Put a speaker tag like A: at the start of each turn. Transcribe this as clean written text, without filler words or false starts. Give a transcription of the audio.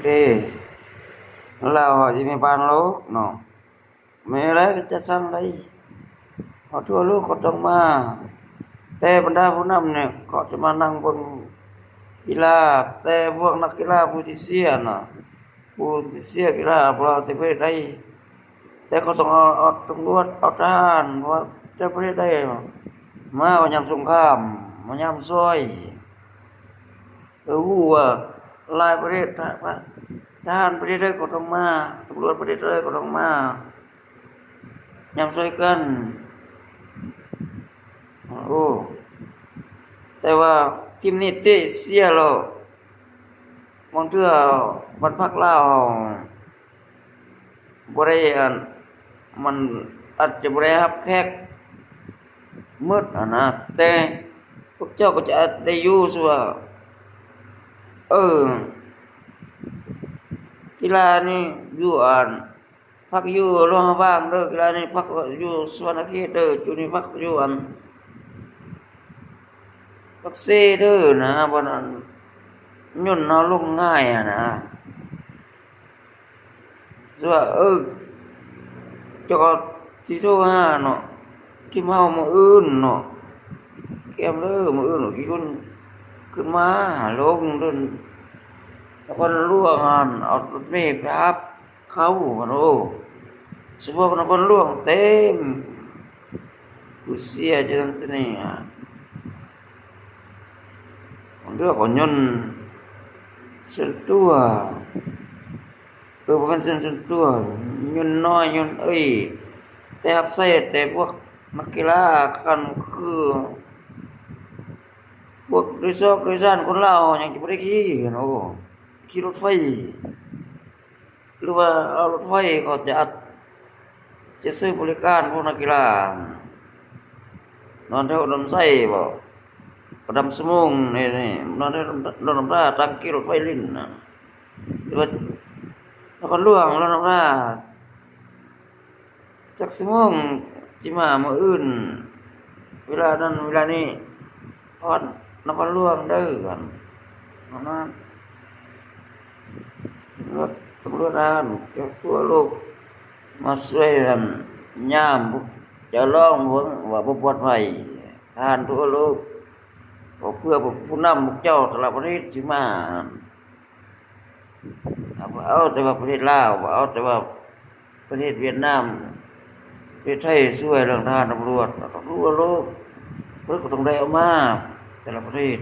A: Thì là họ chỉ mới bàn lố nó mẹ đấy cái chất xăng đấy họ thua lúc họ trong màแต่บรรดาผู้นำเนี่ยเขาจะมานั่งบนกีฬาแต่พวกนักกีฬาผู้ที่เสียน่ะผู้ที่เสียกีฬาพวกเราจะไปได้แต่เขาต้องเอาตำรวจเอาทหารเพราะว่าจะไปได้มาเอายามสงครามมายามซอยหัวลายประเทศทหารประเทศใดก็ต้องมาตำรวจประเทศใดก็ต้องมายามซอยกันโอ้แต่ว่าทีมนี้เตะเสียแล้วบางเทื่อบัดพักลาวบ่ได้มันอาจจะบ่ได้รับแขกหมดนะแต่พวกเจ้าก็จะได้อยู่ซั่วกีฬานี่อยู่พักอยู่โรงพยาบาลเด้อกีฬานี่พักอยู่สวรรณเขตเด้อจุนี่พักอยู่พักเซเด้อนะบ่นั้นย่นเอาลงง่ายนะซั่วเจ้าก็สิโทรหาเนาะกินเฮามื้ออื่นเนาะแก้มเด้อมื้ออื่นกี่คนขึ้นมาลงเดินแล้วก็ล่วงเอารถเมล์ไปรับเขาโอ้สมมุติว่าคนล่วงเต็มผู้เสียจังซั่นนี่เรื่องของยนต์ส่วนตัวบ่แม่นส่วนตัวยนต์น้อยยนต์แต่รับใช้แต่พวกนักกีฬากันคือพวกโดยสารคนลาวยังสิบ่ได้ขี่รถไฟหรือว่าเอารถไฟเขาจะซื้อบริการพวกนักกีฬานอนแถวดำไส้บ่ดำสมงนี่นอนแถวรถน้ำราตั้งขี่รถไฟลิ้นน่ะหรือว่าแล้วก็ล่วงรถน้ำราจักสมงสิมามื้ออื่นเวลานั้นเวลานี้พอดนครหลวงเด้อกันนั้นตำรวจจากทั่วโลกมาช่วยกันยามจะร้องว่าบ่ปลอดภัยทานทั่วโลกเพื่อผู้นำพวกเจ้าแต่ละประเทศสิมาเอาแต่ว่าประเทศลาวเอาแต่ว่าประเทศเวียดนามประเทศไทยช่วยเรื่องทหารตำรวจทั่วโลกเพิ่นก็ต้องได้เอามาแต่ละประเทศ